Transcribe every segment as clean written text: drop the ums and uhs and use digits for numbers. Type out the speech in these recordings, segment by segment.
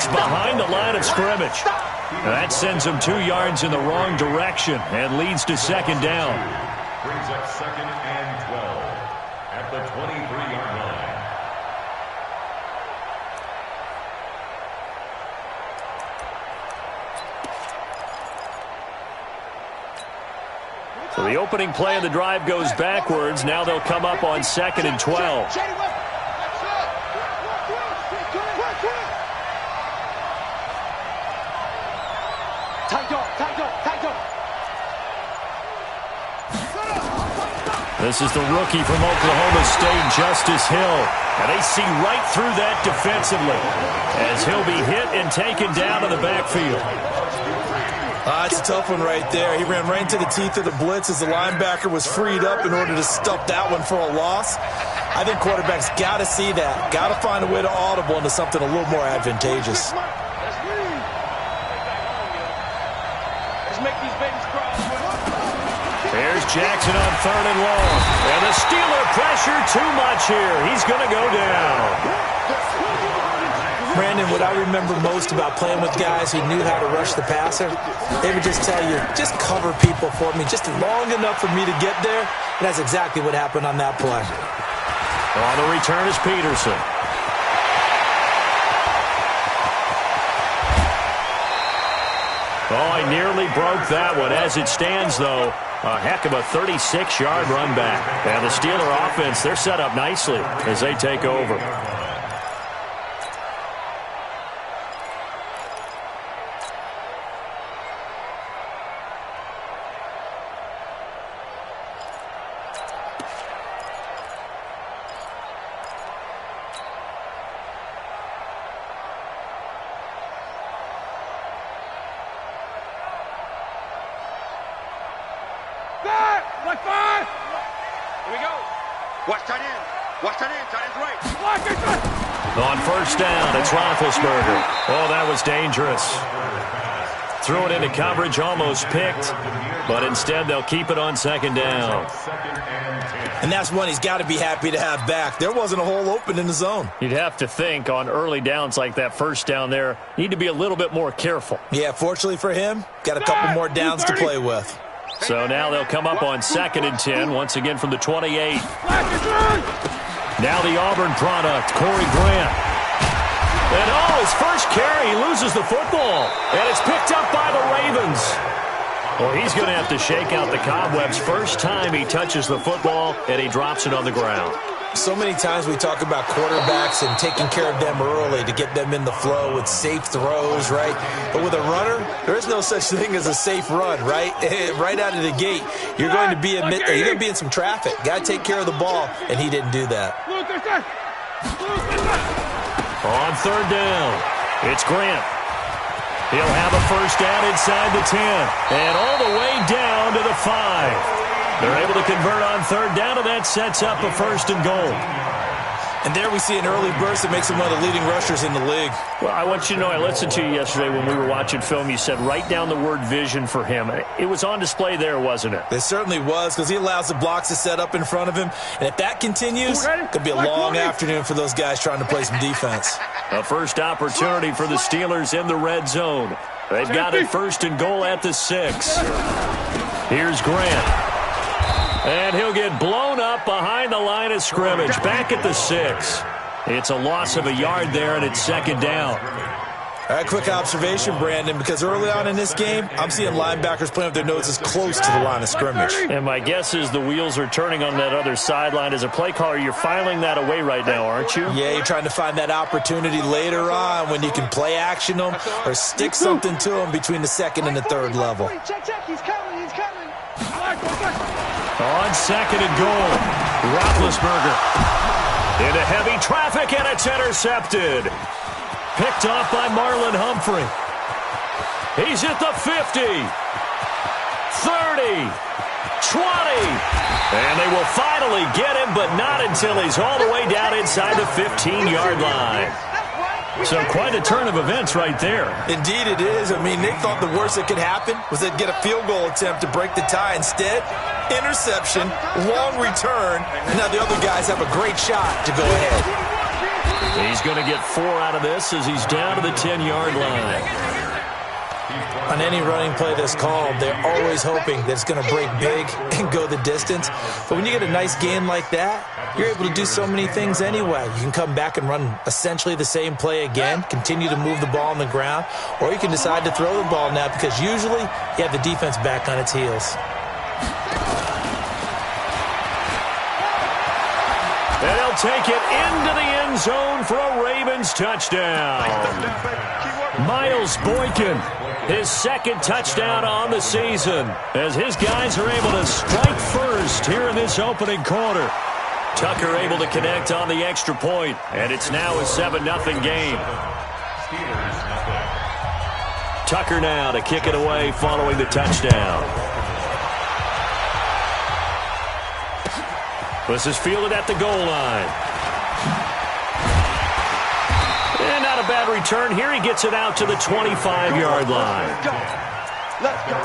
behind the line of scrimmage. That sends him 2 yards in the wrong direction and leads to second down. Brings up second and 12 at the 23-yard line. So the opening play of the drive goes backwards. Now they'll come up on second and 12. This is the rookie from Oklahoma State, Justice Hill. And they see right through that defensively as he'll be hit and taken down in the backfield. It's a tough one right there. He ran right into the teeth of the blitz as the linebacker was freed up in order to stuff that one for a loss. I think quarterbacks got to see that. Got to find a way to audible into something a little more advantageous. There's Jackson on third and long. And the Steeler pressure too much here. He's going to go down. Brandon, what I remember most about playing with guys who knew how to rush the passer, they would just tell you, just cover people for me, just long enough for me to get there. And that's exactly what happened on that play. On the return is Peterson. Oh, he nearly broke that one. As it stands, though, a heck of a 36-yard run back. And the Steeler offense, they're set up nicely as they take over. On first down, it's Roethlisberger. Oh, that was dangerous. Threw it into coverage, almost picked, but instead they'll keep it on second down. And that's one he's got to be happy to have back. There wasn't a hole open in the zone. You'd have to think on early downs like that first down there, need to be a little bit more careful. Yeah, fortunately for him, got a couple more downs to play with. So now they'll come up on second and 10, once again from the 28. Now the Auburn product, Corey Grant. And his first carry, he loses the football. And it's picked up by the Ravens. Well, he's going to have to shake out the cobwebs. First time he touches the football, and he drops it on the ground. So many times we talk about quarterbacks and taking care of them early to get them in the flow with safe throws, right? But with a runner, there is no such thing as a safe run, right? Right out of the gate, you're going to be in some traffic. Got to take care of the ball, and he didn't do that. On third down, it's Grant. He'll have a first down inside the 10 and all the way down to the 5. They're able to convert on third down, and that sets up a first and goal. And there we see an early burst that makes him one of the leading rushers in the league. Well, I want you to know, I listened to you yesterday when we were watching film. You said write down the word vision for him. It was on display there, wasn't it? It certainly was, because he allows the blocks to set up in front of him. And if that continues, it could be a long afternoon for those guys trying to play some defense. A first opportunity for the Steelers in the red zone. They've got it first and goal at the 6. Here's Grant. And he'll get blown up behind the line of scrimmage, back at the 6. It's a loss of a yard there, and it's second down. All right, quick observation, Brandon, because early on in this game, I'm seeing linebackers playing with their noses close to the line of scrimmage. And my guess is the wheels are turning on that other sideline. As a play caller, you're filing that away right now, aren't you? Yeah, you're trying to find that opportunity later on when you can play action them or stick something to them between the second and the third level. Check, he's coming, he's coming. On second and goal, Roethlisberger into heavy traffic, and it's intercepted. Picked off by Marlon Humphrey. He's at the 50, 30, 20, and they will finally get him, but not until he's all the way down inside the 15-yard line. So quite a turn of events right there. Indeed it is. I mean, they thought the worst that could happen was they'd get a field goal attempt to break the tie. Instead, interception, long return, and now the other guys have a great shot to go ahead. He's going to get 4 out of this as he's down to the 10-yard line. On any running play that's called, they're always hoping that it's going to break big and go the distance. But when you get a nice gain like that, you're able to do so many things anyway. You can come back and run essentially the same play again, continue to move the ball on the ground, or you can decide to throw the ball now because usually you have the defense back on its heels. And they'll take it into the end zone for a Ravens touchdown. Miles Boykin, his second touchdown on the season, as his guys are able to strike first here in this opening quarter. Tucker able to connect on the extra point, and it's now a 7-0 game. Tucker now to kick it away following the touchdown. This is fielded at the goal line. And not a bad return here. He gets it out to the 25-yard line. Let's go.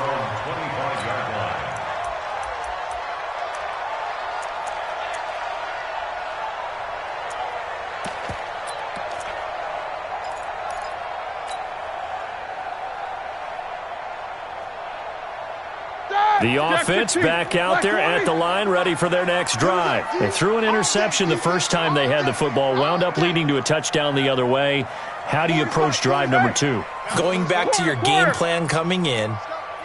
The offense back out there at the line, ready for their next drive. They threw an interception the first time they had the football, wound up leading to a touchdown the other way. How do you approach drive number 2? Going back to your game plan coming in,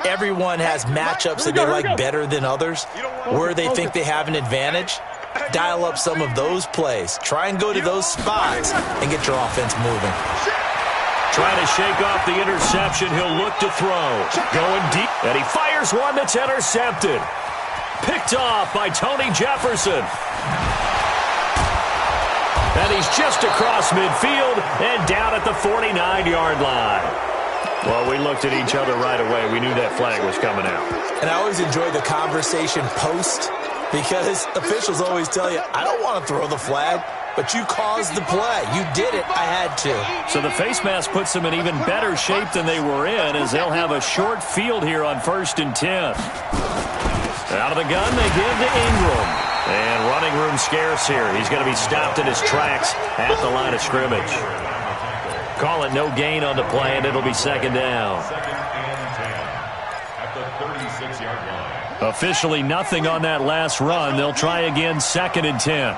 everyone has matchups that they like better than others, where they think they have an advantage. Dial up some of those plays. Try and go to those spots and get your offense moving. Trying to shake off the interception. He'll look to throw. Going deep. And he fires one that's intercepted. Picked off by Tony Jefferson. And he's just across midfield and down at the 49-yard line. Well, we looked at each other right away. We knew that flag was coming out. And I always enjoy the conversation post because officials always tell you, I don't want to throw the flag. But you caused the play. You did it. I had to. So the face mask puts them in even better shape than they were in as they'll have a short field here on 1st and 10. Out of the gun, they give to Ingram. And running room scarce here. He's going to be stopped in his tracks at the line of scrimmage. Call it no gain on the play, and it'll be 2nd down. At the 36-yard line. Officially nothing on that last run. They'll try again 2nd and 10.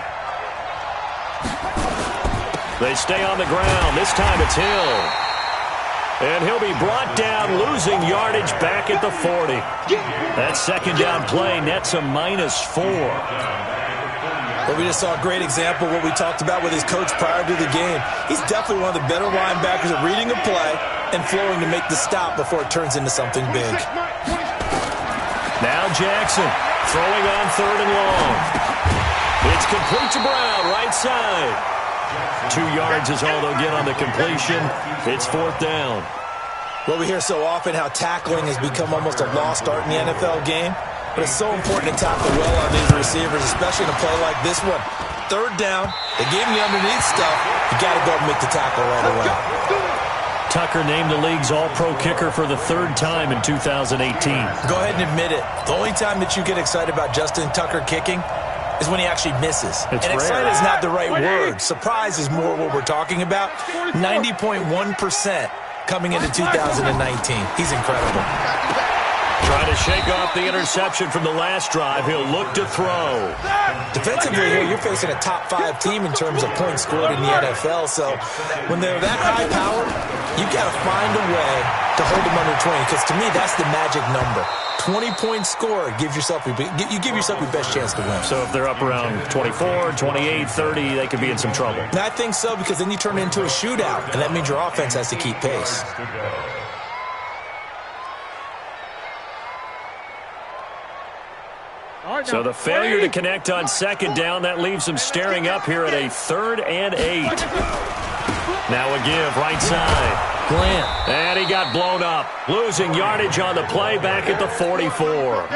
They stay on the ground. This time it's Hill. And he'll be brought down, losing yardage back at the 40. That 2nd down play nets a -4. Well, we just saw a great example of what we talked about with his coach prior to the game. He's definitely one of the better linebackers at reading a play and flowing to make the stop before it turns into something big. Now Jackson throwing on 3rd and long. It's complete to Brown, right side. 2 yards is all they'll get on the completion. It's 4th down. Well, we hear so often how tackling has become almost a lost art in the NFL game. But it's so important to tackle well on these receivers, especially in a play like this one. 3rd down, they gave him the underneath stuff. You got to go and make the tackle right away. Tucker named the league's all-pro kicker for the 3rd time in 2018. Go ahead and admit it. The only time that you get excited about Justin Tucker kicking is when he actually misses. It's and rare. excited is not the right word. Surprise is more what we're talking about. 90.1% coming into 2019. He's incredible. Trying to shake off the interception from the last drive. He'll look to throw. Defensively here, you're facing a top 5 team in terms of points scored in the NFL. So when they're that high powered, you've got to find a way to hold them under 20. Because to me, that's the magic number. 20 points scored, you give yourself your best chance to win. So if they're up around 24, 28, 30, they could be in some trouble. And I think so, because then you turn it into a shootout, and that means your offense has to keep pace. So the failure to connect on 2nd down, that leaves them staring up here at a 3rd and 8. Now a give, right side. Glant. And he got blown up. Losing yardage on the play back at the 44.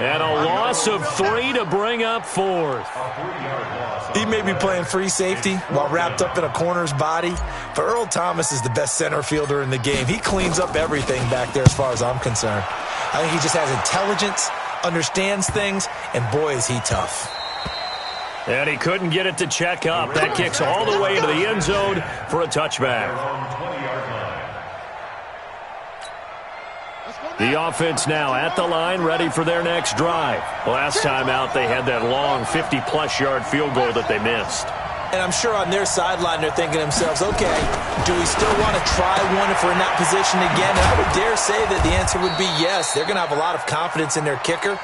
And a loss of 3 to bring up 4th. He may be playing free safety while wrapped up in a corner's body, but Earl Thomas is the best center fielder in the game. He cleans up everything back there as far as I'm concerned. I think he just has intelligence, understands things, and boy, is he tough. And he couldn't get it to check up. That kicks all the way into the end zone for a touchback. The offense now at the line, ready for their next drive. Last time out, they had that long 50-plus yard field goal that they missed. And I'm sure on their sideline they're thinking to themselves, okay, do we still want to try one if we're in that position again? And I would dare say that the answer would be yes. They're going to have a lot of confidence in their kicker.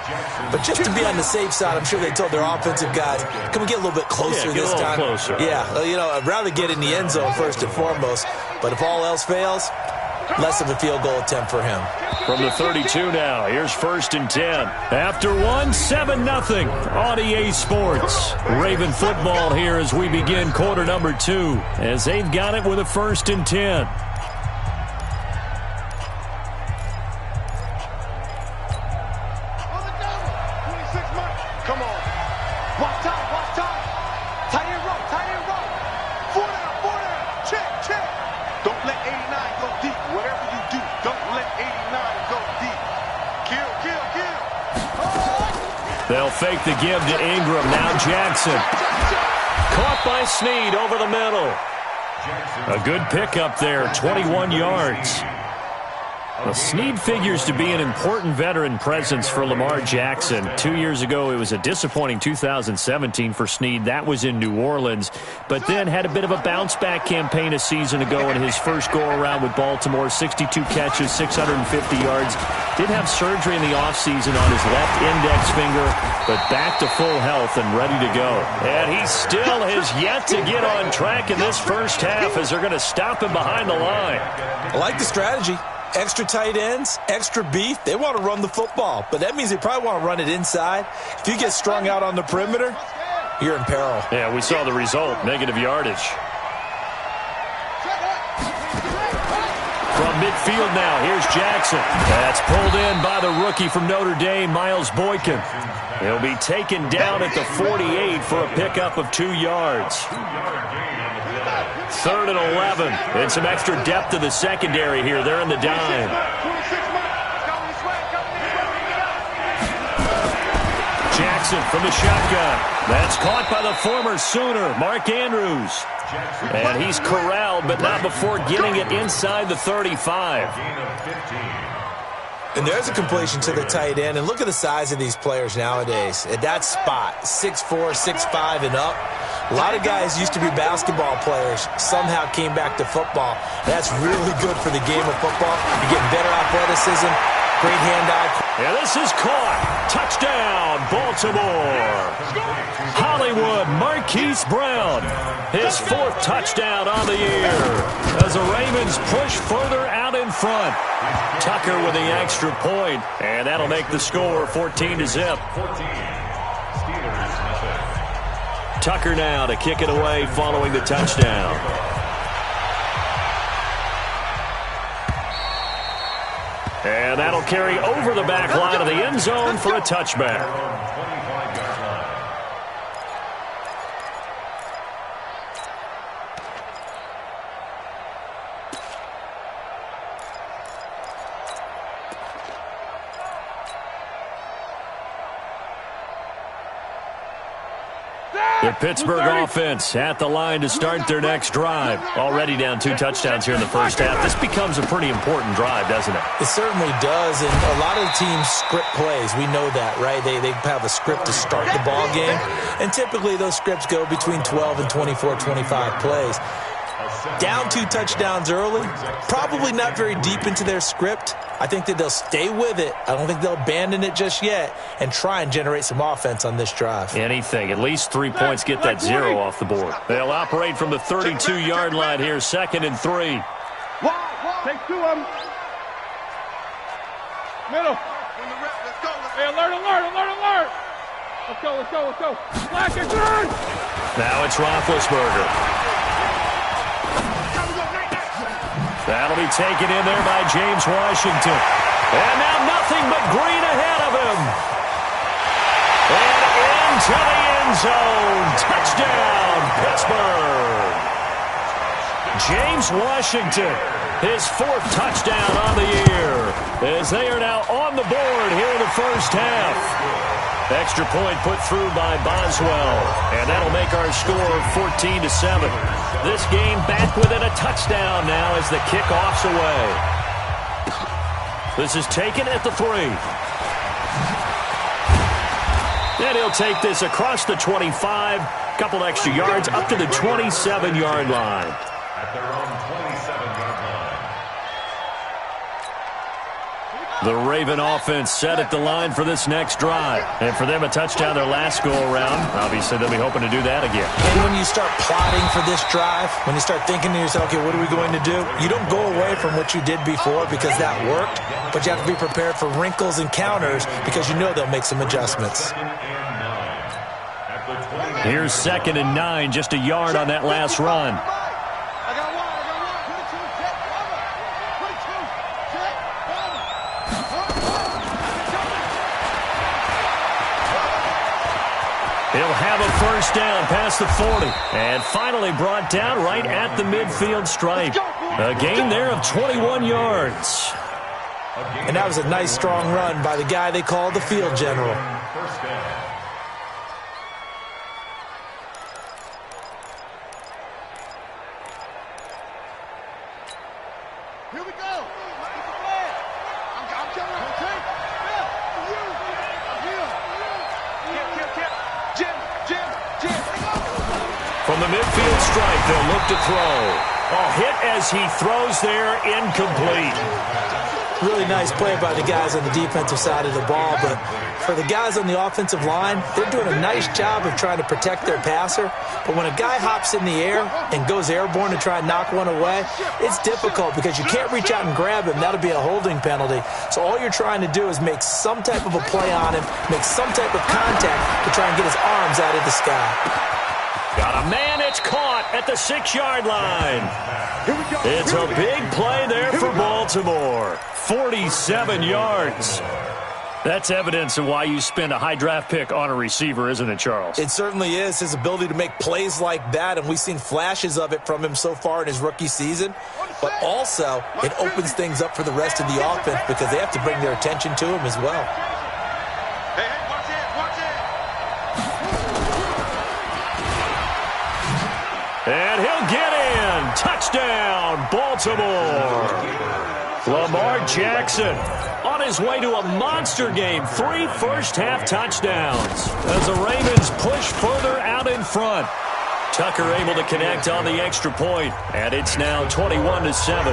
But just to be on the safe side, I'm sure they told their offensive guys, can we get a little bit closer this time? Closer. Yeah, you know, I'd rather get in the end zone first and foremost. But if all else fails, less of a field goal attempt for him. From the 32 now, here's 1st and 10. After one, 7-0 on EA Sports. Raven football here as we begin quarter number 2, as they've got it with a 1st and 10. Come on. Watch time. Tight end roll. 4 down. Check. Don't let 89 go deep. Whatever you do, don't let 89 go deep. Kill. They'll fake the give to Ingram. Now Jackson. Caught by Snead over the middle. A good pickup there, 21 yards. Well, Snead figures to be an important veteran presence for Lamar Jackson. 2 years ago, it was a disappointing 2017 for Snead. That was in New Orleans, but then had a bit of a bounce-back campaign a season ago in his first go-around with Baltimore. 62 catches, 650 yards. Did have surgery in the offseason on his left index finger, but back to full health and ready to go. And he still has yet to get on track in this first half as they're going to stop him behind the line. I like the strategy. Extra tight ends, extra beef. They want to run the football, but that means they probably want to run it inside. If you get strung out on the perimeter, you're in peril. Yeah, we saw the result, negative yardage. From midfield now, here's Jackson. That's pulled in by the rookie from Notre Dame, Miles Boykin. He'll be taken down at the 48 for a pickup of 2 yards. 3rd and 11. And some extra depth to the secondary here. They're in the dime. Jackson from the shotgun. That's caught by the former Sooner, Mark Andrews. And he's corralled, but not before getting it inside the 35. And there's a completion to the tight end. And look at the size of these players nowadays. At that spot, 6'4", 6'5", and up. A lot of guys used to be basketball players, somehow came back to football. That's really good for the game of football. You're getting better athleticism, great hand-eye. And this is caught. Touchdown, Baltimore. Hollywood Marquise Brown, his 4th touchdown on the year as the Ravens push further out in front. Tucker with the extra point, and that'll make the score 14-0. Tucker now to kick it away following the touchdown. And that'll carry over the back line of the end zone for a touchback. The Pittsburgh offense at the line to start their next drive. Already down 2 touchdowns here in the first half. This becomes a pretty important drive, doesn't it? It certainly does, and a lot of the teams script plays. We know that, right? They have a script to start the ball game, and typically those scripts go between 12 and 24, 25 plays. Down 2 touchdowns early, probably not very deep into their script. I think that they'll stay with it. I don't think they'll abandon it just yet and try and generate some offense on this drive. Anything. At least 3 points, get that 0 off the board. They'll operate from the 32-yard line here, 2nd and 3. Take 2 of them. Middle. Hey, alert. Let's go. Black and turn. Now it's Roethlisberger. That'll be taken in there by James Washington. And now nothing but green ahead of him. And into the end zone. Touchdown, Pittsburgh. James Washington, his 4th touchdown on the year, as they are now on the board here in the first half. Extra point put through by Boswell. And that'll make our score 14-7. This game back within a touchdown now as the kickoff's away. This is taken at the 3. And he'll take this across the 25. Couple extra yards up to the 27-yard line. At their own 27-yard line. The Raven offense set at the line for this next drive. And for them, a touchdown their last go-around. Obviously, they'll be hoping to do that again. And when you start plotting for this drive, when you start thinking to yourself, okay, what are we going to do? You don't go away from what you did before because that worked, but you have to be prepared for wrinkles and counters because you know they'll make some adjustments. Here's 2nd and 9, just a yard on that last run. He'll have a first down past the 40. And finally brought down right at the midfield stripe. A gain there of 21 yards. And that was a nice, strong run by the guy they call the field general. First down. Here we go. I'm coming. Okay. Jim. From the midfield stripe, they'll look to throw. Hit as he throws there, incomplete. Really nice play by the guys on the defensive side of the ball, but for the guys on the offensive line, they're doing a nice job of trying to protect their passer. But when a guy hops in the air and goes airborne to try and knock one away, it's difficult because you can't reach out and grab him. That'll be a holding penalty. So all you're trying to do is make some type of a play on him, make some type of contact to try and get his arms out of the sky. Got a man, it's caught at the 6-yard line. It's a big play there for Baltimore. 47 yards. That's evidence of why you spend a high draft pick on a receiver, isn't it, Charles? It certainly is, his ability to make plays like that, and we've seen flashes of it from him so far in his rookie season. But also, it opens things up for the rest of the offense because they have to bring their attention to him as well. Hey, watch it. And he'll get in. Touchdown, Baltimore. Lamar Jackson on his way to a monster game. 3 first-half touchdowns as the Ravens push further out in front. Tucker able to connect on the extra point, and it's now 21-7.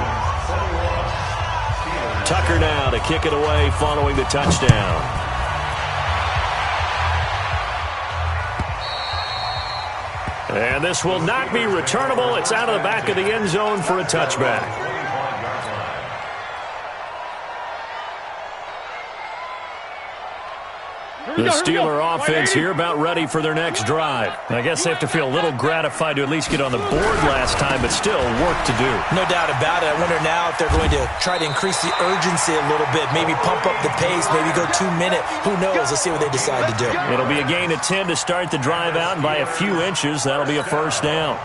Tucker now to kick it away following the touchdown. And this will not be returnable. It's out of the back of the end zone for a touchback. The Steeler offense here about ready for their next drive. I guess they have to feel a little gratified to at least get on the board last time, but still work to do. No doubt about it. I wonder now if they're going to try to increase the urgency a little bit, maybe pump up the pace, maybe go 2-minute. Who knows? Let's see what they decide to do. It'll be a gain of 10 to start the drive out, and by a few inches, that'll be a first down.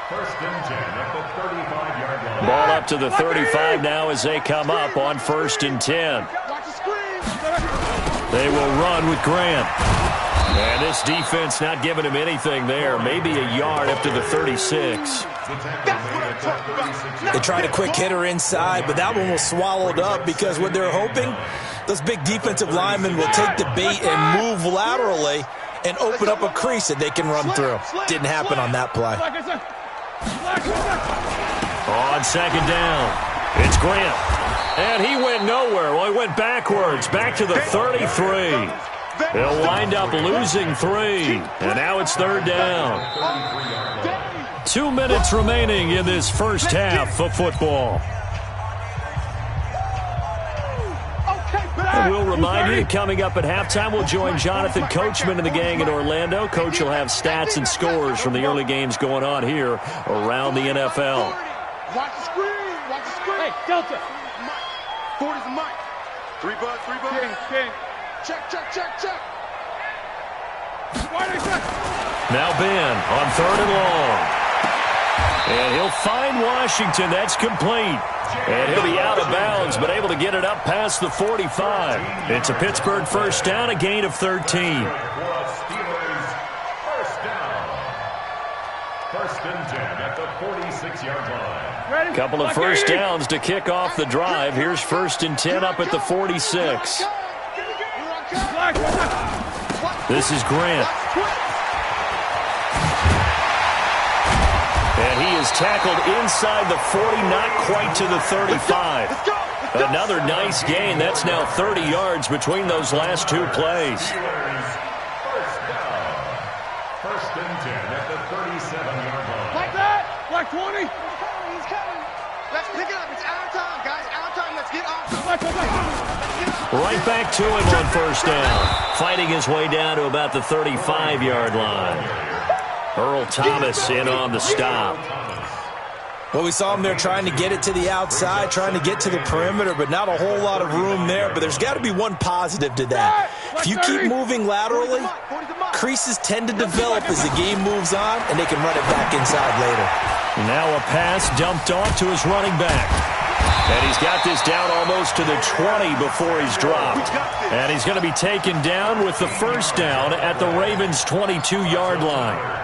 First and 10 at the 35-yard line. Ball up to the 35 now as they come up on 1st and 10. They will run with Grant. And this defense not giving him anything there. Maybe a yard up to the 36. They tried a quick hitter inside, but that one was swallowed up because what they're hoping, those big defensive linemen will take the bait and move laterally and open up a crease that they can run through. Didn't happen on that play. On 2nd down, it's Grant. And he went nowhere. Well, he went backwards, back to the 33. He'll wind up losing 3. And now it's 3rd down. 2 minutes remaining in this first half of football. And we'll remind you, coming up at halftime, we'll join Jonathan Coachman and the gang in Orlando. Coach will have stats and scores from the early games going on here around the NFL. Watch the screen. Watch the screen. Hey, Delta. 40's a mic. 3 bucks. King. Check. Now Ben on 3rd and long. And he'll find Washington. That's complete. And he'll be out of bounds, but able to get it up past the 45. It's a Pittsburgh first down, a gain of 13. First and 10 at the 46-yard line. Couple of first downs to kick off the drive. Here's first and 10 up at the 46. This is Grant. And he is tackled inside the 40, not quite to the 35. Another nice gain. That's now 30 yards between those last two plays. First down. First and 10 at the 37-yard line. Like that. Like 20. He's coming. Let's pick it up. It's our time, guys. Our time. Let's get off. Right back to him on first down. Fighting his way down to about the 35-yard line. Earl Thomas in on the stop. Well, we saw him there trying to get it to the outside, trying to get to the perimeter, but not a whole lot of room there. But there's got to be one positive to that. If you keep moving laterally, creases tend to develop as the game moves on, and they can run it back inside later. Now a pass dumped off to his running back. And he's got this down almost to the 20 before he's dropped. And he's going to be taken down with the first down at the Ravens' 22-yard line.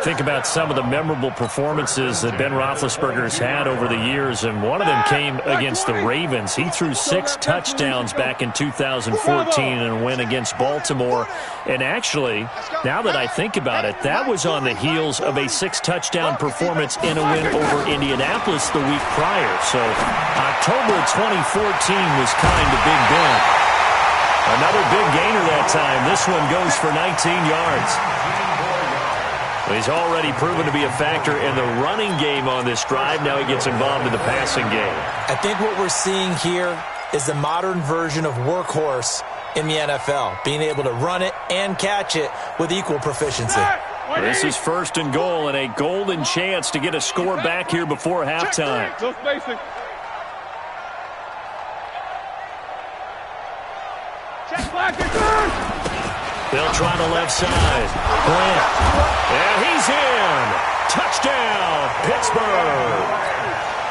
Think about some of the memorable performances that Ben Roethlisberger's had over the years, and one of them came against the Ravens. He threw 6 touchdowns back in 2014 in a win against Baltimore. And actually, now that I think about it, that was on the heels of a 6-touchdown performance in a win over Indianapolis the week prior. So October 2014 was kind to Big Ben. Another big gainer that time. This one goes for 19 yards. He's already proven to be a factor in the running game on this drive. Now he gets involved in the passing game. I think what we're seeing here is the modern version of workhorse in the NFL, being able to run it and catch it with equal proficiency. This is first and goal, and a golden chance to get a score back here before halftime. Just basic. Check back and turn. They'll try the left side. Grant. And he's in. Touchdown, Pittsburgh.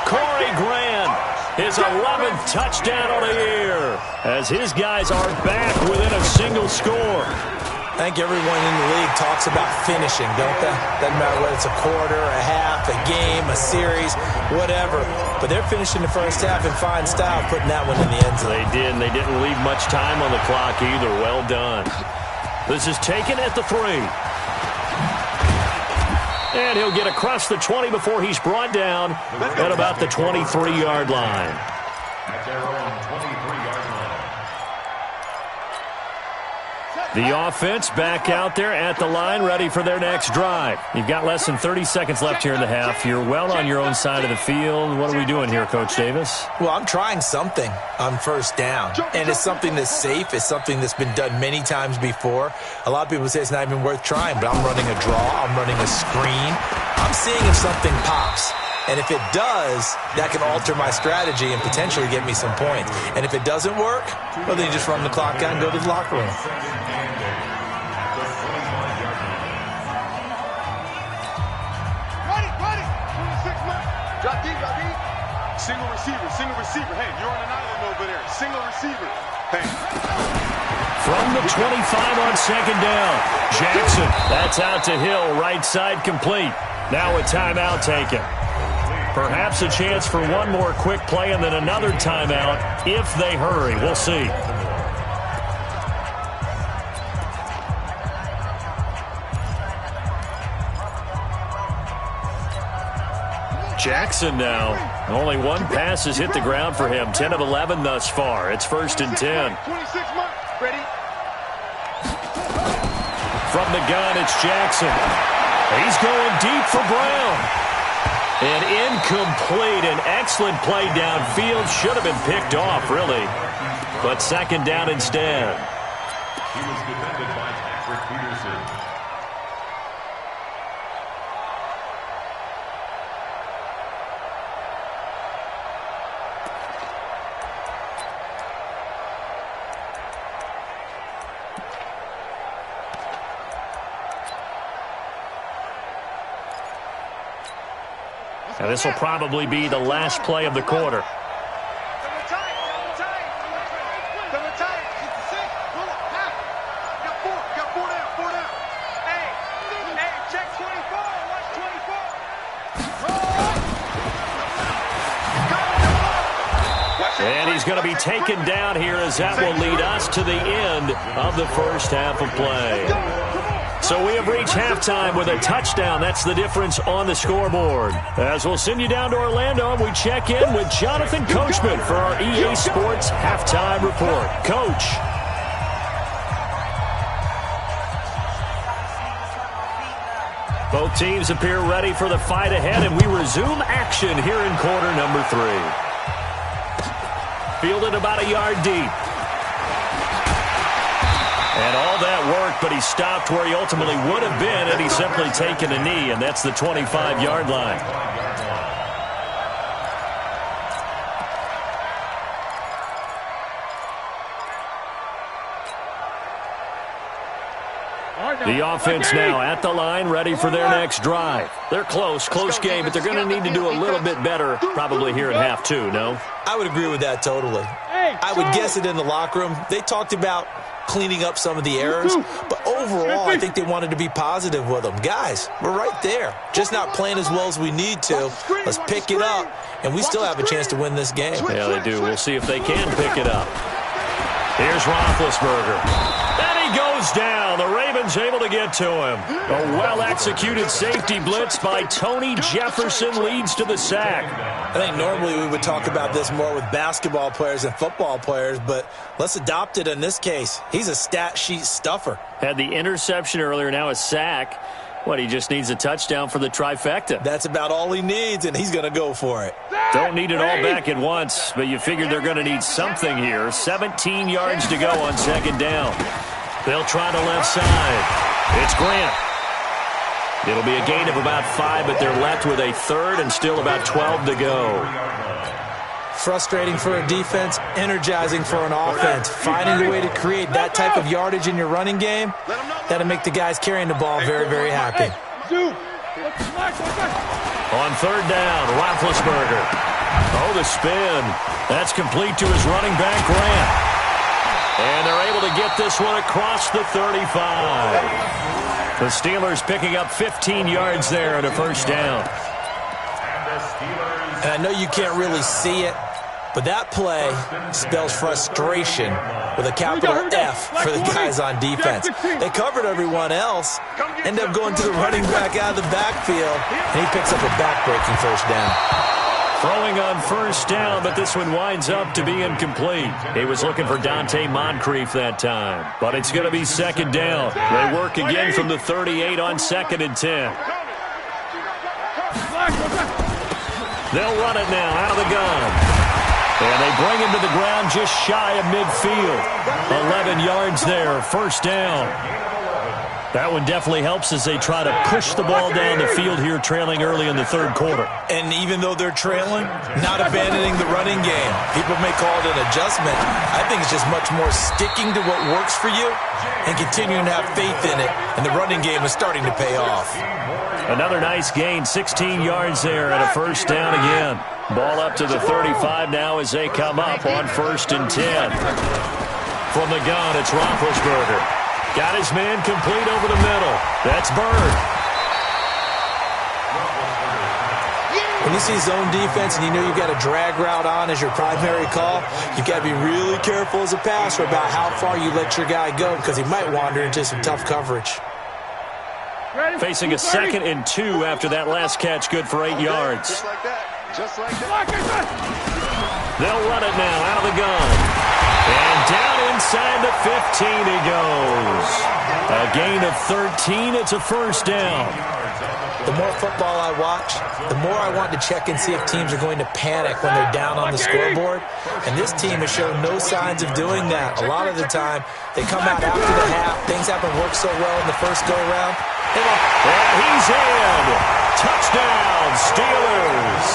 Corey Grant, his 11th touchdown on the year, as his guys are back within a single score. I think everyone in the league talks about finishing, don't they? Doesn't matter whether it's a quarter, a half, a game, a series, whatever. But they're finishing the first half in fine style, putting that one in the end zone. They did, and they didn't leave much time on the clock either. Well done. This is taken at the 3. And he'll get across the 20 before he's brought down at about the 23-yard line. At their own 23-yard line. The offense back out there at the line, ready for their next drive. You've got less than 30 seconds left here in the half. You're well on your own side of the field. What are we doing here, Coach Davis? Well, I'm trying something on first down, and it's something that's safe. It's something that's been done many times before. A lot of people say it's not even worth trying, but I'm running a draw. I'm running a screen. I'm seeing if something pops. And if it does, that can alter my strategy and potentially get me some points. And if it doesn't work, well, then you just run the clock out and go to the locker room. Drop deep, drop deep. Single receiver, single receiver. Hey, you're on an island over there. Single receiver. Hey. From the 25 on second down, Jackson. That's out to Hill, right side complete. Now a timeout taken. Perhaps a chance for one more quick play and then another timeout if they hurry. We'll see. Jackson now. Only one pass has hit the ground for him. 10 of 11 thus far. It's first and 10. 26 months. Ready? From the gun, it's Jackson. He's going deep for Brown. And incomplete. An excellent play downfield. Should have been picked off, really. But second down instead. He was defended by Patrick Peterson. And this will probably be the last play of the quarter. And he's going to be taken down here as that will lead us to the end of the first half of play. So we have reached halftime with a touchdown. That's the difference on the scoreboard. As we'll send you down to Orlando, we check in with Jonathan Coachman for our EA Sports Halftime Report. Coach. Both teams appear ready for the fight ahead, and we resume action here in quarter number 3. Fielded about a yard deep. And all that work, but he stopped where he ultimately would have been had he simply taken a knee, and that's the 25-yard line. The offense now at the line, ready for their next drive. They're close game, but they're going to need to do a little bit better probably here in half 2, no? I would agree with that totally. I would guess it in the locker room. They talked about cleaning up some of the errors, but overall, I think they wanted to be positive with them. Guys, we're right there. Just not playing as well as we need to. Let's pick it up, and we still have a chance to win this game. Yeah, they do. We'll see if they can pick it up. Here's Roethlisberger. And he goes down. The Ravens able to get to him. A well-executed safety blitz by Tony Jefferson leads to the sack. I think normally we would talk about this more with basketball players and football players, but let's adopt it in this case. He's a stat sheet stuffer. Had the interception earlier, now a sack. What, he just needs a touchdown for the trifecta. That's about all he needs, and he's going to go for it. Don't need it all back at once, but you figure they're going to need something here. 17 yards to go on second down. They'll try the left side. It's Grant. It'll be a gain of about 5, but they're left with a third and still about 12 to go. Frustrating for a defense, energizing for an offense. Finding a way to create that type of yardage in your running game, that'll make the guys carrying the ball very, very happy. On third down, Roethlisberger. Oh, the spin. That's complete to his running back, Grant. And they're able to get this one across the 35. The Steelers picking up 15 yards there at a first down. And I know you can't really see it, but that play spells frustration with a capital F for the guys on defense. They covered everyone else, end up going to the running back out of the backfield, and he picks up a back-breaking first down. Throwing on first down, but this one winds up to be incomplete. He was looking for Dante Moncrief that time, but it's going to be second down. They work again from the 38 on 2nd and 10. They'll run it now out of the gun. And they bring him to the ground just shy of midfield. 11 yards there, first down. That one definitely helps as they try to push the ball down the field here, trailing early in the third quarter. And even though they're trailing, not abandoning the running game. People may call it an adjustment. I think it's just much more sticking to what works for you and continuing to have faith in it. And the running game is starting to pay off. Another nice gain, 16 yards there and a first down again. Ball up to the 35 now as they come up on 1st and 10. From the gun, it's Roethlisberger. Got his man complete over the middle. That's Bird. When you see zone defense and you know you've got a drag route on as your primary call, you've got to be really careful as a passer about how far you let your guy go because he might wander into some tough coverage. Facing a 2nd and 2 after that last catch, good for 8 yards. Just like that. Just like that. They'll run it now out of the gun. And down inside the 15 he goes. A gain of 13. It's a first down. The more football I watch, the more I want to check and see if teams are going to panic when they're down on the scoreboard. And this team has shown no signs of doing that. A lot of the time, they come out after the half. Things haven't worked so well in the first go-around. And he's in. Touchdown, Steelers.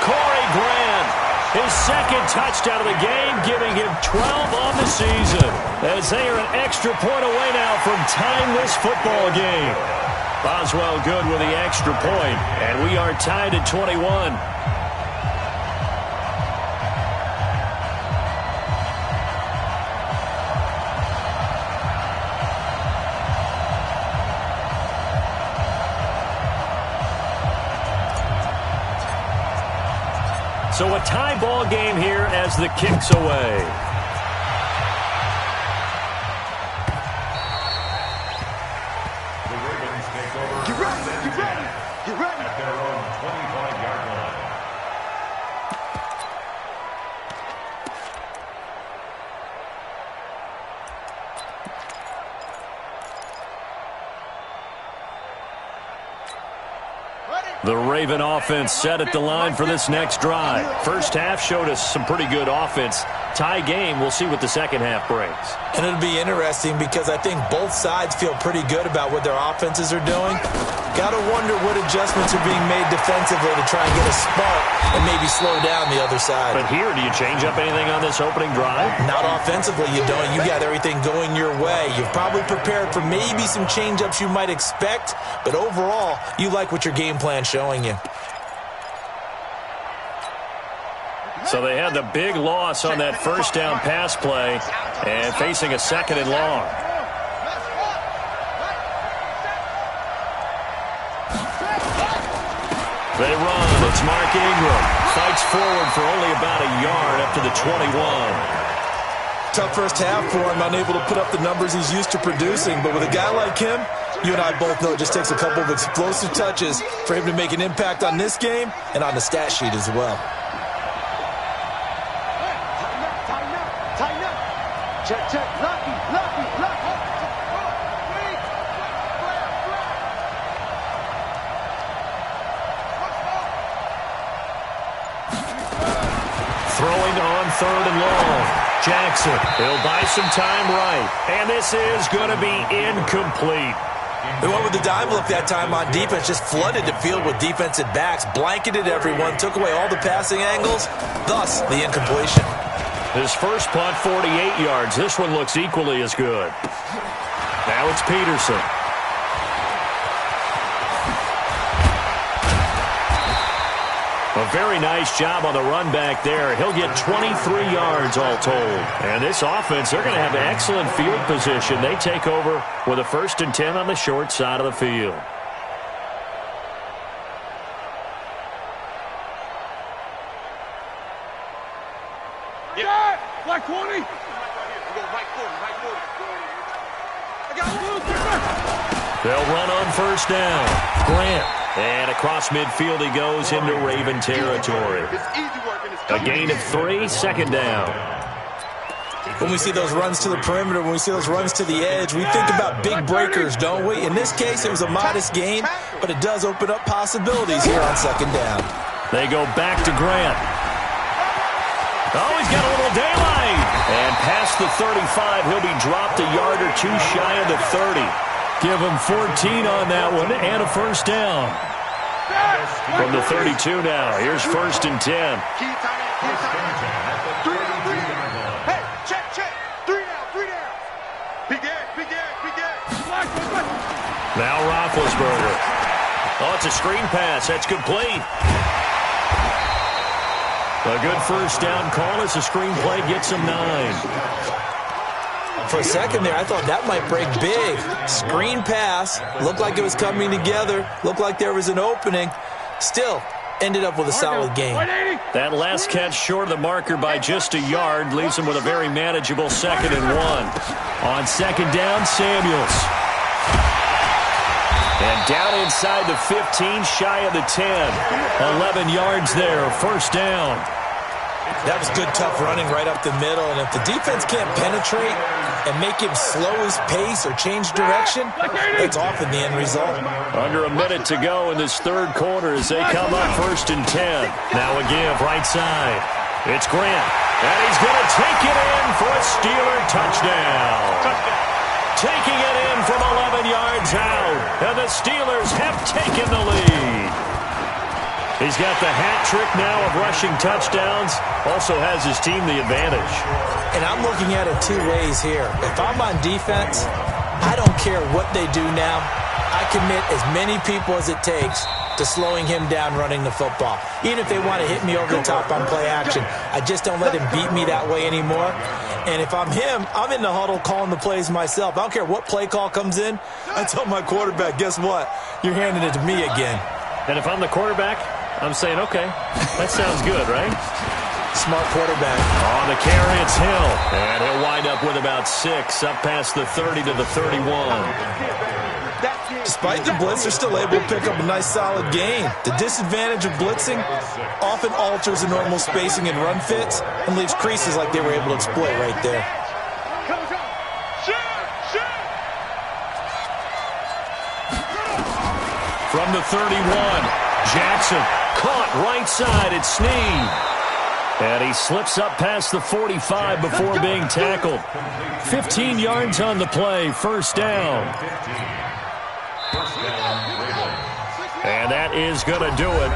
Corey Grant, his 2nd touchdown of the game, giving him 12 on the season. As they are an extra point away now from tying this football game. Boswell good with the extra point, and we are tied at 21. So a tie ball game here as the kick's away. The Ravens take over. Get ready, get ready, get ready. At their own 25-yard line. The Raven offense set at the line for this next drive. First half showed us some pretty good offense. Tie game, we'll see what the second half brings. And it'll be interesting because I think both sides feel pretty good about what their offenses are doing. Got to wonder what adjustments are being made defensively to try and get a spark and maybe slow down the other side. But here, do you change up anything on this opening drive? Not offensively, you don't. You got everything going your way. You've probably prepared for maybe some change-ups you might expect, but overall, you like what your game plan's showing you. So they had the big loss on that first down pass play and facing a second and long. They run. It's Mark Ingram. Fights forward for only about a yard up to the 21. Tough first half for him, unable to put up the numbers he's used to producing. But with a guy like him, you and I both know it just takes a couple of explosive touches for him to make an impact on this game and on the stat sheet as well. Tighten up. Check, check. Lucky. Throwing on third and long. Jackson, he'll buy some time right. And this is going to be incomplete. They went with the dime look that time on defense, just flooded the field with defensive backs, blanketed everyone, took away all the passing angles, thus the incompletion. His first punt, 48 yards. This one looks equally as good. Now it's Peterson. A very nice job on the run back there. He'll get 23 yards all told. And this offense, they're going to have excellent field position. They take over with a 1st and 10 on the short side of the field. Yeah! Black 20! They'll run on first down. Grant. And across midfield he goes into Raven territory. A gain of 3, second down. When we see those runs to the perimeter, when we see those runs to the edge, we think about big breakers, don't we? In this case, it was a modest gain, but it does open up possibilities here on second down. They go back to Grant. Oh, he's got a little daylight. And past the 35, he'll be dropped a yard or two shy of the 30. Give him 14 on that one and a first down. From the 32 now, here's 1st and 10. Hey, check. 3 down. Big edge. Now Roethlisberger. Oh, it's a screen pass. That's complete. A good first down call as the screen play gets him 9. For a second there, I thought that might break big. Screen pass, looked like it was coming together, looked like there was an opening. Still, ended up with a solid game. That last catch short of the marker by just a yard leaves him with a very manageable 2nd and 1. On second down, Samuels. And down inside the 15, shy of the 10. 11 yards there, first down. That was good, tough running right up the middle. And if the defense can't penetrate and make him slow his pace or change direction, that's often the end result. Under a minute to go in this third quarter as they come up 1st and 10. Now a give right side. It's Grant. And he's going to take it in for a Steeler touchdown. Taking it in from 11 yards out. And the Steelers have taken the lead. He's got the hat trick now of rushing touchdowns. Also has his team the advantage. And I'm looking at it 2 ways here. If I'm on defense, I don't care what they do now. I commit as many people as it takes to slowing him down running the football. Even if they want to hit me over the top on play action, I just don't let him beat me that way anymore. And if I'm him, I'm in the huddle calling the plays myself. I don't care what play call comes in. I tell my quarterback, guess what? You're handing it to me again. And if I'm the quarterback, I'm saying, okay, that sounds good, right? Smart quarterback. On the carry, it's Hill. And he'll wind up with about 6, up past the 30 to the 31. Despite the blitz, they're still able to pick up a nice, solid gain. The disadvantage of blitzing often alters the normal spacing and run fits and leaves creases like they were able to exploit right there. From the 31, Jackson caught right side at Snead. And he slips up past the 45 before being tackled. 15 yards on the play, first down. And that is going to do it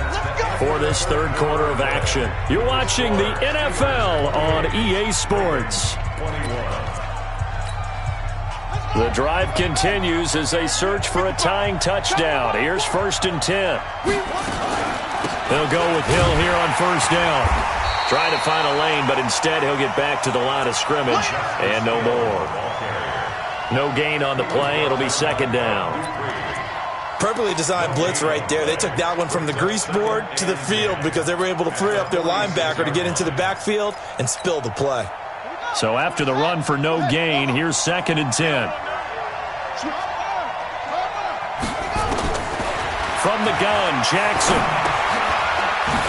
for this third quarter of action. You're watching the NFL on EA Sports. The drive continues as they search for a tying touchdown. Here's 1st and 10. They'll go with Hill here on first down. Trying to find a lane, but instead he'll get back to the line of scrimmage and no more. No gain on the play. It'll be 2nd down. Perfectly designed blitz right there. They took that one from the grease board to the field because they were able to free up their linebacker to get into the backfield and spill the play. So after the run for no gain, here's 2nd and 10. From the gun, Jackson.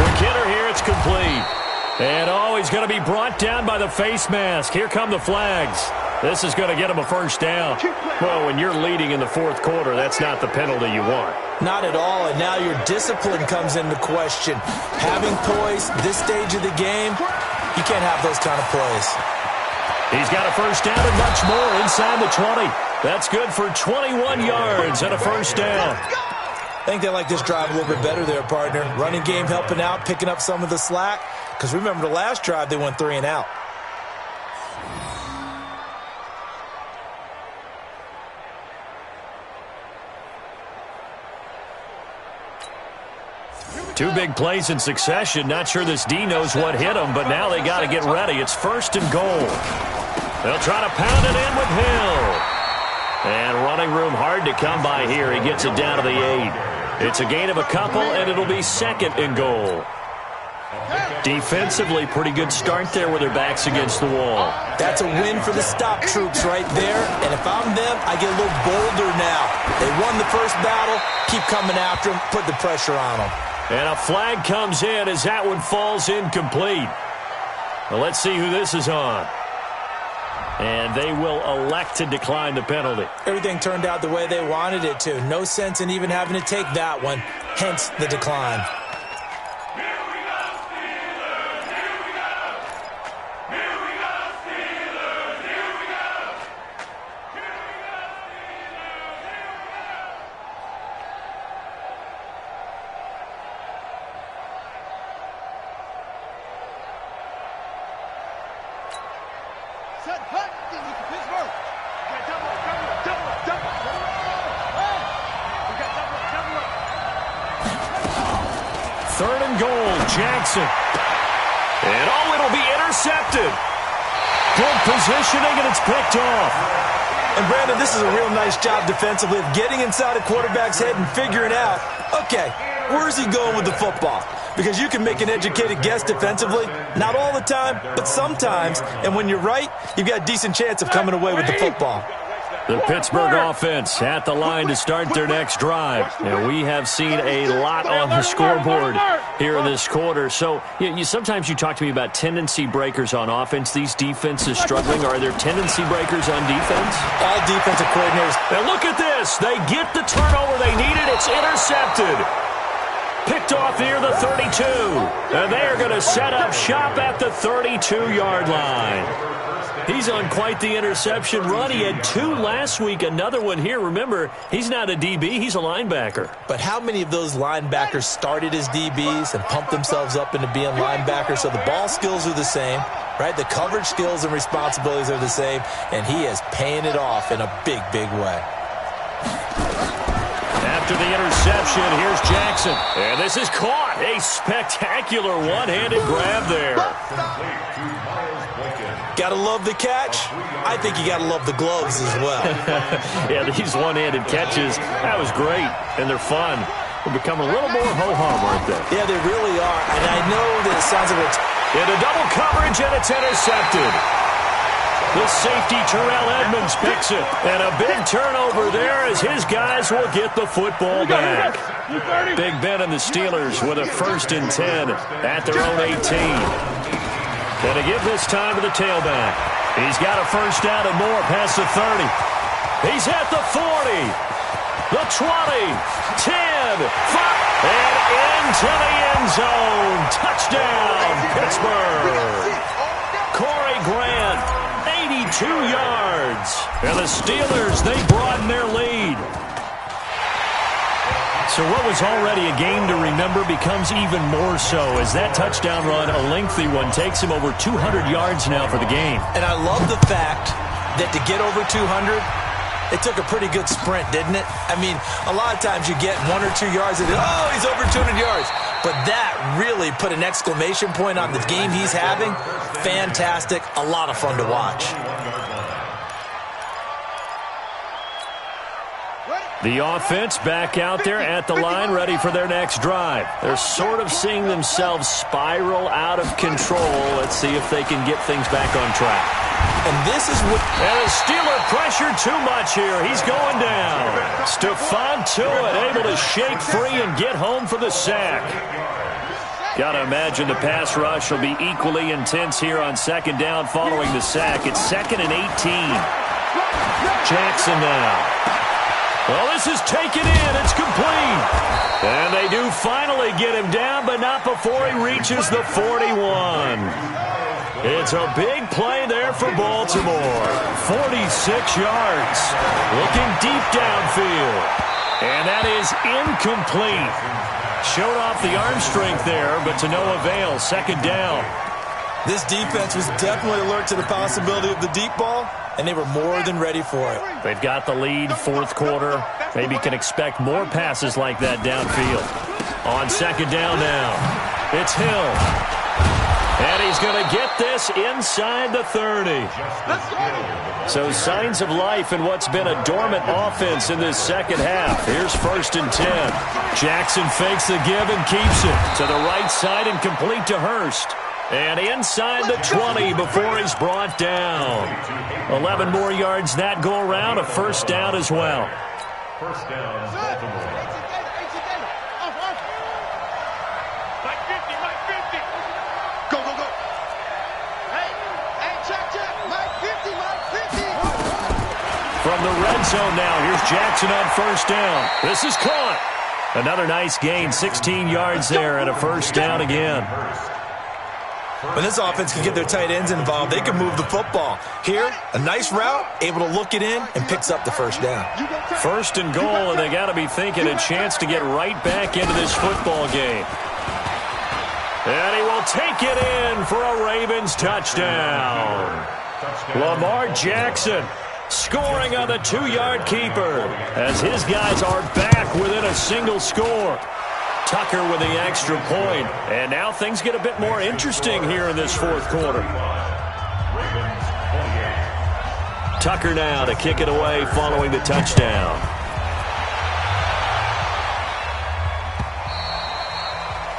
Quick hitter here, it's complete. And he's going to be brought down by the face mask. Here come the flags. This is going to get him a first down. Well, when you're leading in the 4th quarter, that's not the penalty you want. Not at all, and now your discipline comes into question. Having poise this stage of the game, you can't have those kind of plays. He's got a first down and much more inside the 20. That's good for 21 yards and a first down. I think they like this drive a little bit better there, partner. Running game helping out, picking up some of the slack. Because remember the last drive, they went 3 and out. Two big plays in succession. Not sure this D knows what hit him, but now they got to get ready. It's 1st and goal. They'll try to pound it in with Hill. And running room hard to come by here. He gets it down to the 8. It's a gain of a couple, and it'll be 2nd and goal. Defensively, pretty good start there with their backs against the wall. That's a win for the stop troops right there. And if I'm them, I get a little bolder now. They won the first battle. Keep coming after them. Put the pressure on them. And a flag comes in as that one falls incomplete. Well, let's see who this is on. And they will elect to decline the penalty. Everything turned out the way they wanted it to. No sense in even having to take that one. Hence the decline. Third and goal, Jackson. And it'll be intercepted. Good positioning, and it's picked off. And Brandon, this is a real nice job defensively of getting inside a quarterback's head and figuring out, okay, where's he going with the football? Because you can make an educated guess defensively, not all the time, but sometimes. And when you're right, you've got a decent chance of coming away with the football. The Pittsburgh offense at the line to start their next drive. And we have seen a lot on the scoreboard here in this quarter. So sometimes you talk to me about tendency breakers on offense. These defenses struggling. Are there tendency breakers on defense? All defensive coordinators. And look at this. They get the turnover they needed. It's intercepted. Picked off near the 32. And they are going to set up shop at the 32-yard line. He's on quite the interception run. He had 2 last week, another one here. Remember, he's not a DB, he's a linebacker. But how many of those linebackers started as DBs and pumped themselves up into being linebackers? So the ball skills are the same, right? The coverage skills and responsibilities are the same, and he is paying it off in a big, big way. After the interception, here's Jackson. And this is caught. A spectacular one-handed grab there. Gotta love the catch. I think you gotta love the gloves as well. Yeah, these one-handed catches, that was great, and they're fun. They'll become a little more ho-hum, aren't they? Yeah, they really are. And I know that it sounds like it's into double coverage, and it's intercepted. The safety, Terrell Edmonds, picks it. And a big turnover there as his guys will get the football back. Big Ben and the Steelers with a 1st and 10 at their own 18. Gonna give this time to the tailback. He's got a 1st down and more past the 30. He's at the 40, the 20, 10, 5, and into the end zone. Touchdown, Pittsburgh. Corey Grant, 82 yards. And the Steelers, they broaden their lead. So what was already a game to remember becomes even more so as that touchdown run, a lengthy one, takes him over 200 yards now for the game. And I love the fact that to get over 200, it took a pretty good sprint, didn't it? I mean, a lot of times you get 1 or 2 yards and, oh, he's over 200 yards. But that really put an exclamation point on the game he's having. Fantastic. A lot of fun to watch. The offense back out there at the line, ready for their next drive. They're sort of seeing themselves spiral out of control. Let's see if they can get things back on track. And this is what... And the Steeler pressure too much here. He's going down. Stephon Tuitt able to shake free and get home for the sack. Got to imagine the pass rush will be equally intense here on 2nd down following the sack. It's 2nd and 18. Jackson now. Well, this is taken in. It's complete. And they do finally get him down, but not before he reaches the 41. It's a big play there for Baltimore. 46 yards. Looking deep downfield. And that is incomplete. Showed off the arm strength there, but to no avail. 2nd down. This defense was definitely alert to the possibility of the deep ball, and they were more than ready for it. They've got the lead, 4th quarter. Maybe can expect more passes like that downfield. On 2nd down now, it's Hill. And he's going to get this inside the 30. So signs of life in what's been a dormant offense in this 2nd half. Here's 1st and 10. Jackson fakes the give and keeps it to the right side and complete to Hurst. And inside the 20 before he's brought down. 11 more yards that go around, a 1st down as well. 1st down, Baltimore. Mike 50, Mike 50. Go, go, go. Hey, check. Mike 50, Mike 50. From the red zone now, here's Jackson on 1st down. This is caught. Another nice gain, 16 yards there and a 1st down again. When this offense can get their tight ends involved, they can move the football. Here, a nice route, able to look it in, and picks up the 1st down. 1st and goal, and they got to be thinking a chance to get right back into this football game. And he will take it in for a Ravens touchdown. Lamar Jackson scoring on the 2-yard keeper as his guys are back within a single score. Tucker with the extra point. And now things get a bit more interesting here in this 4th quarter. Tucker now to kick it away following the touchdown.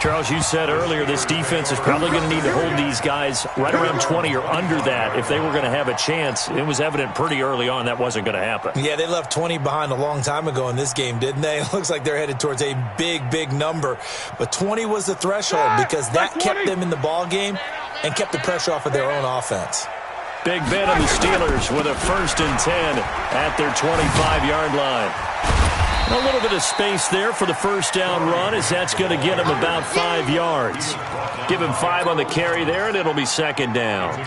Charles, you said earlier this defense is probably going to need to hold these guys right around 20 or under that if they were going to have a chance. It was evident pretty early on that wasn't going to happen. Yeah, they left 20 behind a long time ago in this game, didn't they? It looks like they're headed towards a big, big number. But 20 was the threshold because that kept them in the ball game and kept the pressure off of their own offense. Big Ben and the Steelers with a 1st and 10 at their 25-yard line. A little bit of space there for the 1st down run as that's going to get him about 5 yards. Give him 5 on the carry there, and it'll be 2nd down.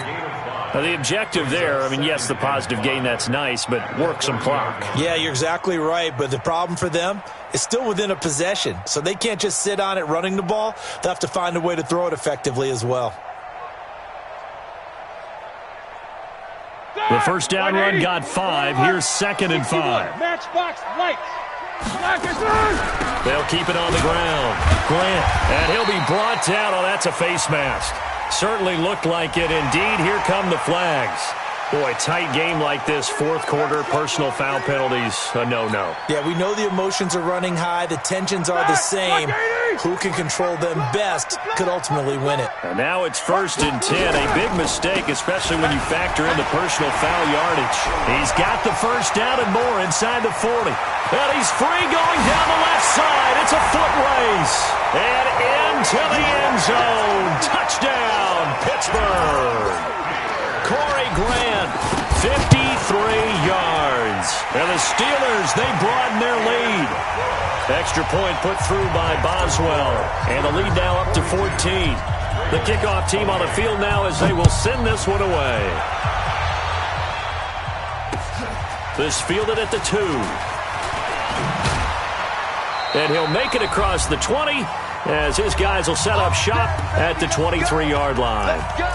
Now, the objective there, I mean, yes, the positive gain, that's nice, but work some clock. Yeah, you're exactly right, but the problem for them is still within a possession, so they can't just sit on it running the ball. They'll have to find a way to throw it effectively as well. The 1st down run got 5. Here's 2nd and 5. Matchbox lights. They'll keep it on the ground. Grant, and he'll be brought down. Oh, that's a face mask. Certainly looked like it. Indeed, here come the flags. Boy, tight game like this, fourth quarter, personal foul penalties, a no-no. Yeah, we know the emotions are running high. The tensions are the same. Who can control them best could ultimately win it. And now it's 1st and 10. A big mistake, especially when you factor in the personal foul yardage. He's got the first down and more inside the 40. And he's free going down the left side. It's a foot race. And into the end zone. Touchdown, Pittsburgh. Corey Grant, 53 yards. And the Steelers, they broaden their lead. Extra point put through by Boswell. And the lead now up to 14. The kickoff team on the field now as they will send this one away. This fielded at the 2. And he'll make it across the 20 as his guys will set up shop at the 23-yard line. Let's go.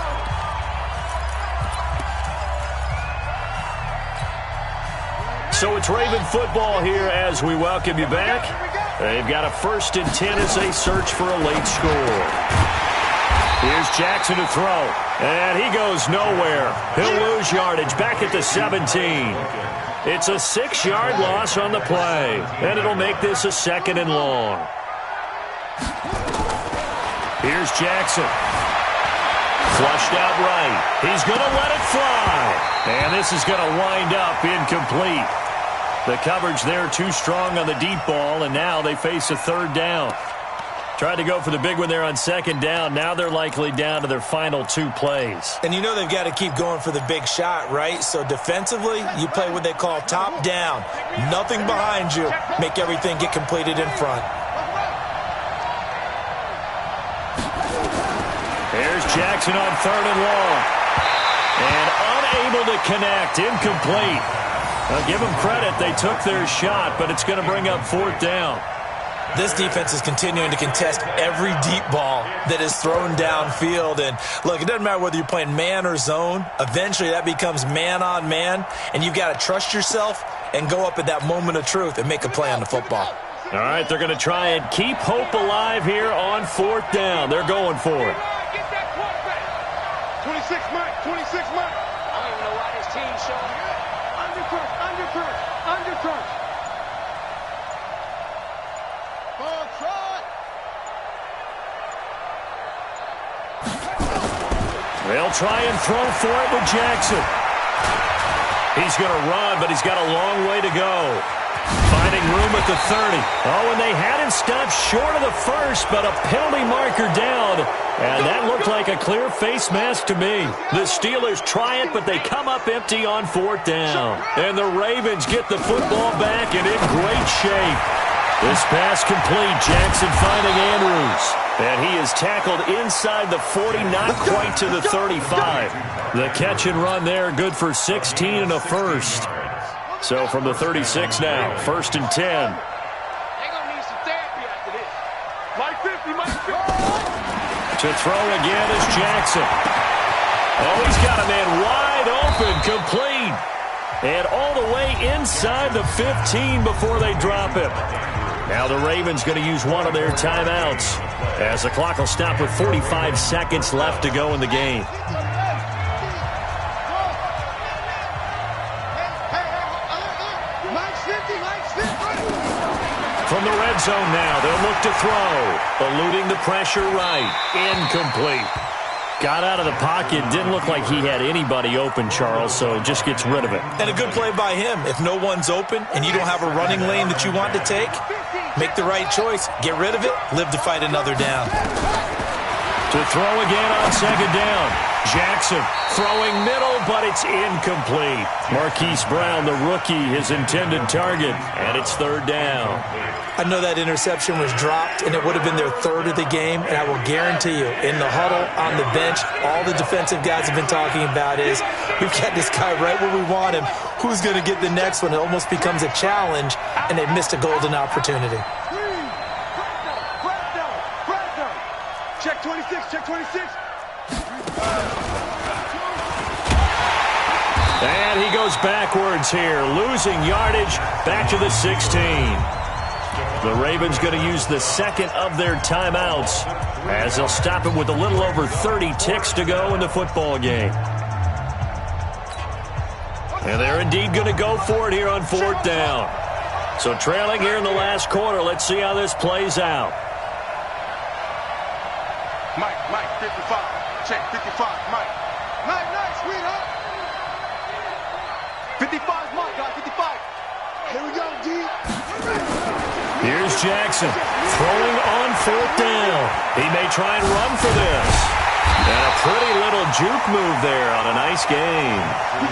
So it's Raven football here as we welcome you back. They've got a 1st and 10 as they search for a late score. Here's Jackson to throw. And he goes nowhere. He'll lose yardage back at the 17. It's a 6-yard loss on the play. And it'll make this a 2nd and long. Here's Jackson. Flushed out right. He's going to let it fly. And this is going to wind up incomplete. The coverage there too strong on the deep ball, and now they face a 3rd down. Tried to go for the big one there on 2nd down. Now they're likely down to their final 2 plays. And you know they've got to keep going for the big shot, right? So defensively, you play what they call top down. Nothing behind you. Make everything get completed in front. There's Jackson on 3rd and long. And unable to connect. Incomplete. I'll give them credit. They took their shot, but it's going to bring up 4th down. This defense is continuing to contest every deep ball that is thrown downfield. And, look, it doesn't matter whether you're playing man or zone. Eventually, that becomes man on man, and you've got to trust yourself and go up at that moment of truth and make a play on the football. All right, they're going to try and keep hope alive here on 4th down. They're going for it. Get that quarterback. 26 Mike, 26 Mike. I don't even know why this team's showing good. Undercurrent, undercurrent, undercurrent. They'll try and throw for it with Jackson. He's going to run, but he's got a long way to go. Finding room at the 30. Oh, and they had him stopped short of the 1st, but a penalty marker down. And that looked like a clear face mask to me. The Steelers try it, but they come up empty on 4th down. And the Ravens get the football back and in great shape. This pass complete. Jackson finding Andrews. And he is tackled inside the 40, not quite to the 35. The catch and run there, good for 16 and a 1st. So from the 36 now, 1st and 10. They're going to need some therapy after this. Mike 50, Mike 50. To throw again is Jackson. Oh, he's got a man wide open, complete. And all the way inside the 15 before they drop him. Now the Ravens going to use one of their timeouts as the clock will stop with 45 seconds left to go in the game. From the red zone now, they'll look to throw. Eluding the pressure right. Incomplete. Got out of the pocket. Didn't look like he had anybody open, Charles, so just gets rid of it. And a good play by him. If no one's open and you don't have a running lane that you want to take, make the right choice. Get rid of it. Live to fight another down. To throw again on 2nd down. Jackson throwing middle, but it's incomplete. Marquise Brown, the rookie, his intended target, and it's 3rd down. I know that interception was dropped, and it would have been their 3rd of the game, and I will guarantee you, in the huddle, on the bench, all the defensive guys have been talking about is, we've got this guy right where we want him. Who's going to get the next one? It almost becomes a challenge, and they missed a golden opportunity. Check 26, check 26. And he goes backwards here, losing yardage back to the 16. The Ravens going to use the second of their timeouts as they'll stop it with a little over 30 ticks to go in the football game. And they're indeed going to go for it here on fourth down. So trailing here in the last quarter. Let's see how this plays out. Mike, 55. Check, 55, Mike. Nice, sweetheart. 55's Mike, guys, 55. Here we go, D. Here's Jackson throwing on fourth down. He may try and run for this. And a pretty little juke move there on a nice game.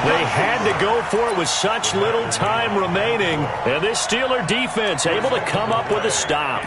They had to go for it with such little time remaining. And this Steeler defense able to come up with a stop.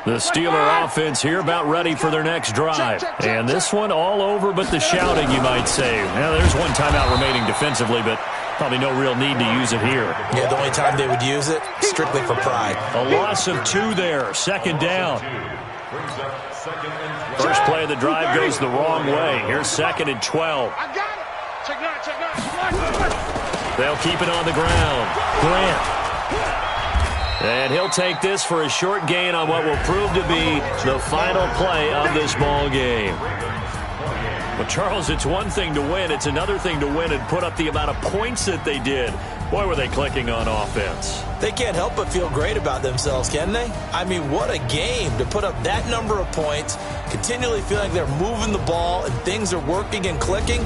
The Steeler offense here about ready for their next drive. And this one all over but the shouting, you might say. Now, there's one timeout remaining defensively, but probably no real need to use it here. Yeah, the only time they would use it, strictly for pride. A loss of 2 there, second down. First play of the drive goes the wrong way. Here's second and 12. I got it. Check 9. They'll keep it on the ground. Grant. And he'll take this for a short gain on what will prove to be the final play of this ball game. Well, Charles, it's one thing to win. It's another thing to win and put up the amount of points that they did. Boy, were they clicking on offense. They can't help but feel great about themselves, can they? I mean, what a game to put up that number of points, continually feeling they're moving the ball and things are working and clicking.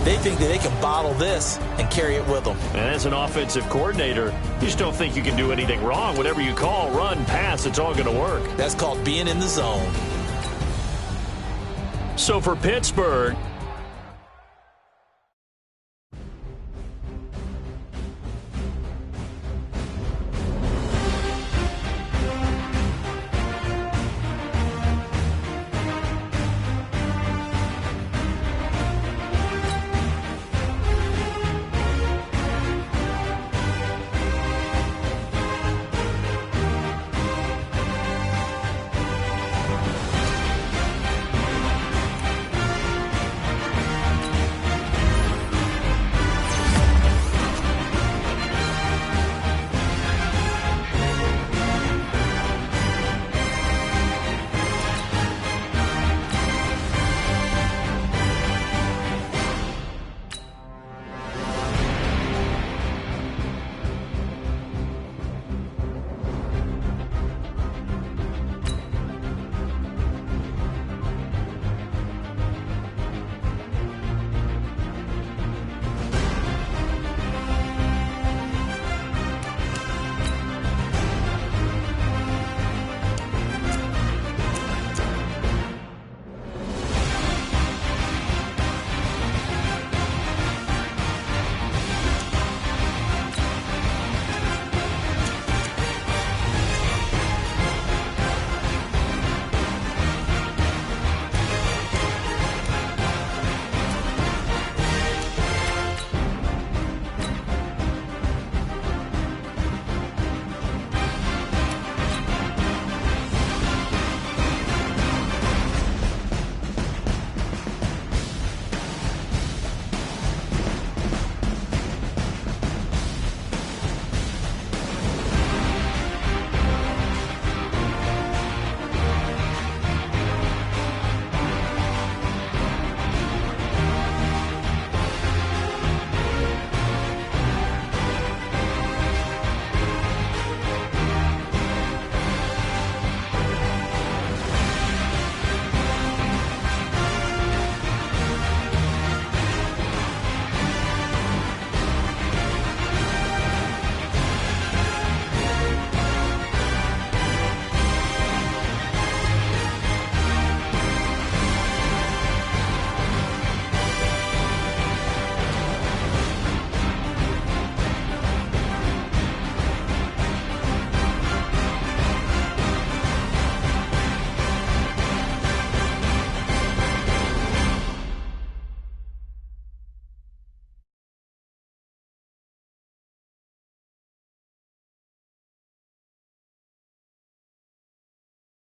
They think that they can bottle this and carry it with them. And as an offensive coordinator, you just don't think you can do anything wrong. Whatever you call, run, pass, it's all going to work. That's called being in the zone. So for Pittsburgh,